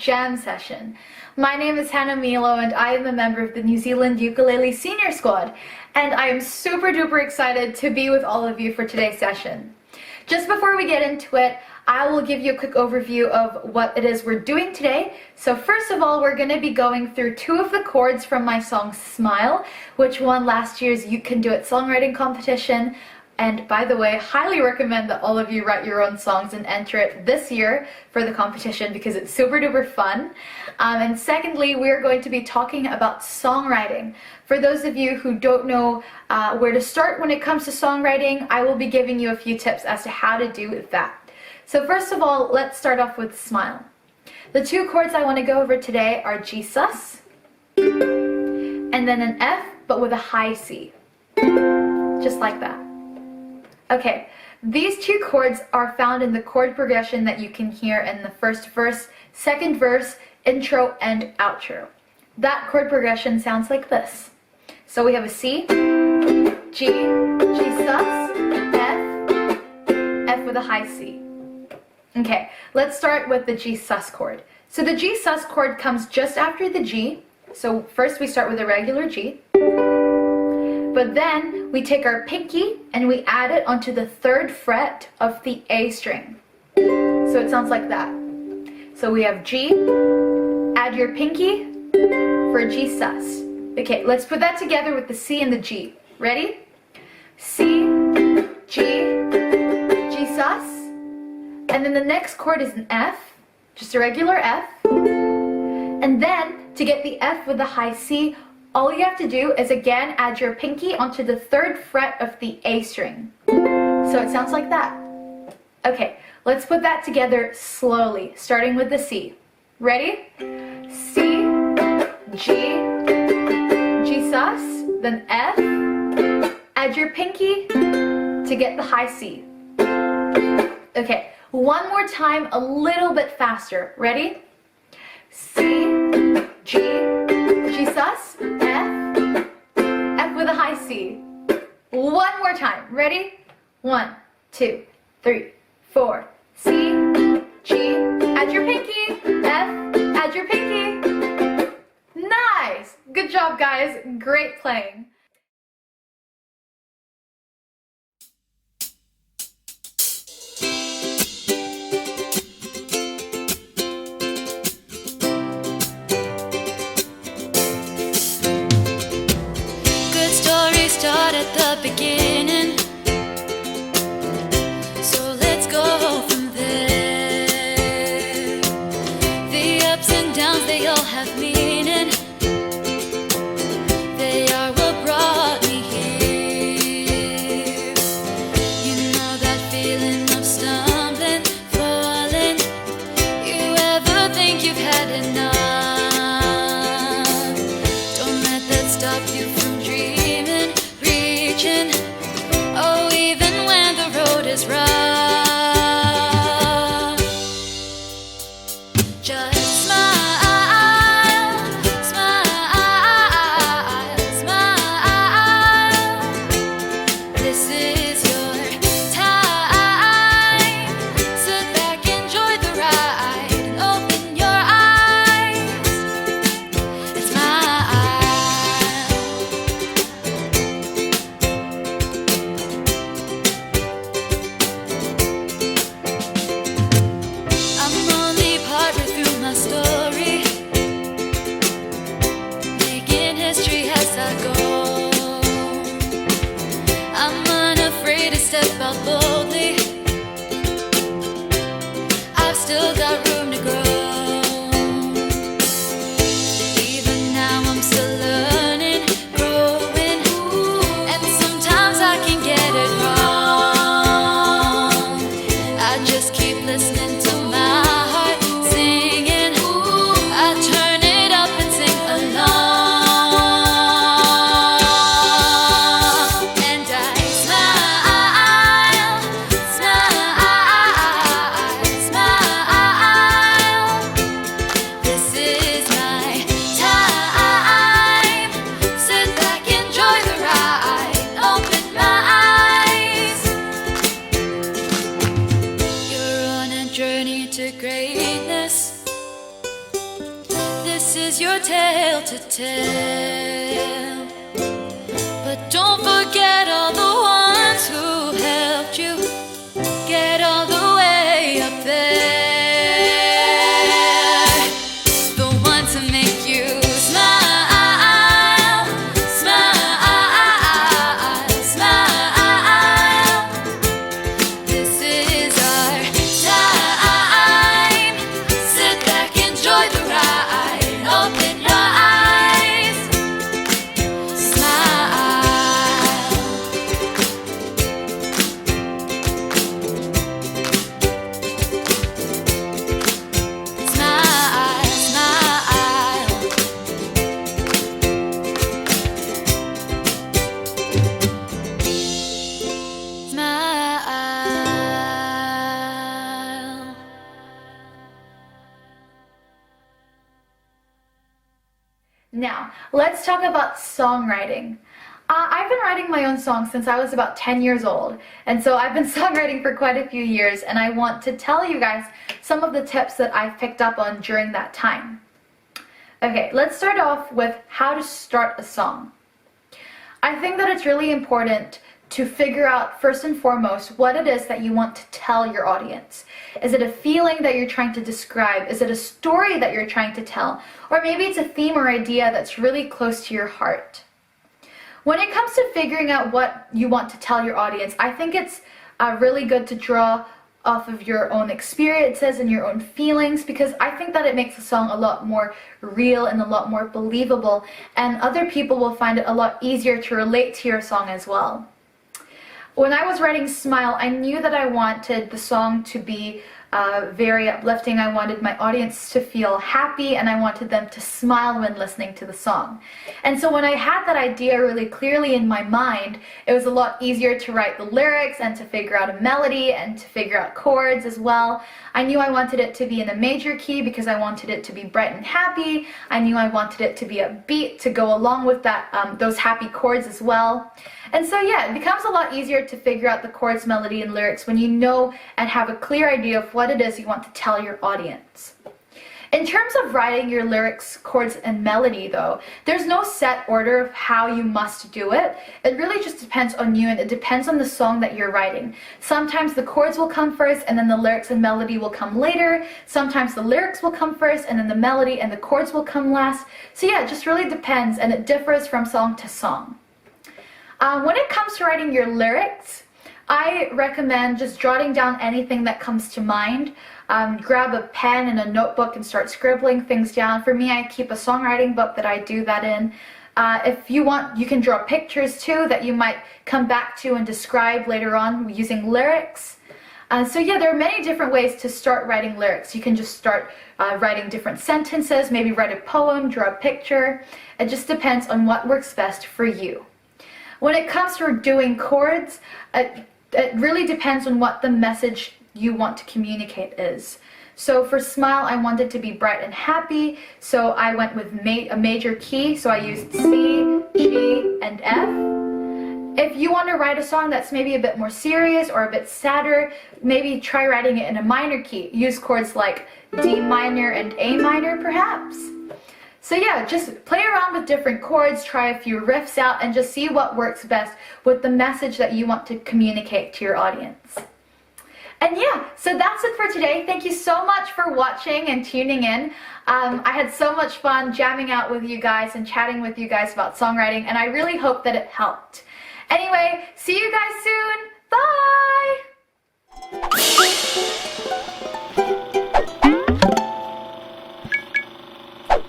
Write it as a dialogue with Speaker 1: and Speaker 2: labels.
Speaker 1: Jam session. My name is Hannah Milo and I am a member of the New Zealand Ukulele Senior Squad, and I am super duper excited to be with all of you for today's session. Just before we get into it, I will give you a quick overview of what it is we're doing today. So first of all, we're going to be going through two of the chords from my song Smile, which won last year's You Can Do It songwriting competition. And by the way, highly recommend that all of you write your own songs and enter it this year for the competition because it's super duper fun. And secondly, we're going to be talking about songwriting. For those of you who don't know where to start when it comes to songwriting, I will be giving you a few tips as to how to do that. So first of all, let's start off with Smile. The two chords I want to go over today are G sus and then an F but with a high C, just like that. Okay, these two chords are found in the chord progression that you can hear in the first verse, second verse, intro, and outro. That chord progression sounds like this. So we have a C, G, G sus, F, F with a high C. Okay, let's start with the G sus chord. So the G sus chord comes just after the G. So first we start with a regular G. But then we take our pinky and we add it onto the third fret of the A string. So it sounds like that. So we have G, add your pinky for G sus. Okay, let's put that together with the C and the G. Ready? C, G, G sus. And then the next chord is an F, just a regular F. And then to get the F with the high C, all you have to do is again add your pinky onto the third fret of the A string. So it sounds like that. Okay, let's put that together slowly, starting with the C. Ready? C, G, G sus, then F, add your pinky to get the high C. Okay, one more time, a little bit faster. Ready? C, G, G sus, F, F with a high C. One more time. Ready? 1, 2, 3, 4. C, G, add your pinky, F, add your pinky. Nice! Good job, guys. Great playing.
Speaker 2: Start at the beginning, so let's go from there. The ups and downs, they all have meaning. They are what brought me here. You know that feeling of stumbling, falling. You ever think you've had enough? Don't let that stop you from dreaming. Oh, even when the road is rough, just smile, smile, smile. This is your time. Sit back, enjoy the ride, and open your eyes and smile. Step out boldly. I've still got room to grow. Even now I'm still learning, growing, and sometimes I can get it wrong. I just keep listening to my heart singing. I turn it up and sing along. And I smile. this is your tale to tell. But don't forget all the ones who helped you get all the way up there. The ones who make you smile, smile, smile. This is our time. Sit back, enjoy the ride. Open your eyes. Smile. Smile, smile. Smile.
Speaker 1: Now, let's talk about songwriting. I've been writing my own songs since I was about 10 years old, and so I've been songwriting for quite a few years, and I want to tell you guys some of the tips that I've picked up on during that time. Okay, let's start off with how to start a song. I think that it's really important to figure out first and foremost what it is that you want to tell your audience. Is it a feeling that you're trying to describe? Is it a story that you're trying to tell? Or maybe it's a theme or idea that's really close to your heart. When it comes to figuring out what you want to tell your audience, I think it's really good to draw off of your own experiences and your own feelings, because I think that it makes a song a lot more real and a lot more believable, and other people will find it a lot easier to relate to your song as well. When I was writing Smile, I knew that I wanted the song to be very uplifting. I wanted my audience to feel happy, and I wanted them to smile when listening to the song. And so when I had that idea really clearly in my mind, it was a lot easier to write the lyrics and to figure out a melody and to figure out chords as well. I knew I wanted it to be in a major key because I wanted it to be bright and happy. I knew I wanted it to be upbeat to go along with that, those happy chords as well. And so yeah, it becomes a lot easier to figure out the chords, melody, and lyrics when you know and have a clear idea of what it is you want to tell your audience. In terms of writing your lyrics, chords, and melody though, there's no set order of how you must do it. It really just depends on you, and it depends on the song that you're writing. Sometimes the chords will come first and then the lyrics and melody will come later. Sometimes the lyrics will come first and then the melody and the chords will come last. So yeah, it just really depends, and it differs from song to song. When it comes to writing your lyrics, I recommend just jotting down anything that comes to mind. Grab a pen and a notebook and start scribbling things down. For me, I keep a songwriting book that I do that in. If you want, you can draw pictures too that you might come back to and describe later on using lyrics. So yeah, there are many different ways to start writing lyrics. You can just start writing different sentences, maybe write a poem, draw a picture. It just depends on what works best for you. When it comes to doing chords, it really depends on what the message you want to communicate is. So for Smile, I wanted to be bright and happy, so I went with a major key, so I used C, G, and F. If you want to write a song that's maybe a bit more serious or a bit sadder, maybe try writing it in a minor key. Use chords like D minor and A minor perhaps. So yeah, just play around with different chords, try a few riffs out, and just see what works best with the message that you want to communicate to your audience. And yeah, so that's it for today. Thank you so much for watching and tuning in. I had so much fun jamming out with you guys and chatting with you guys about songwriting, and I really hope that it helped. Anyway, see you guys soon!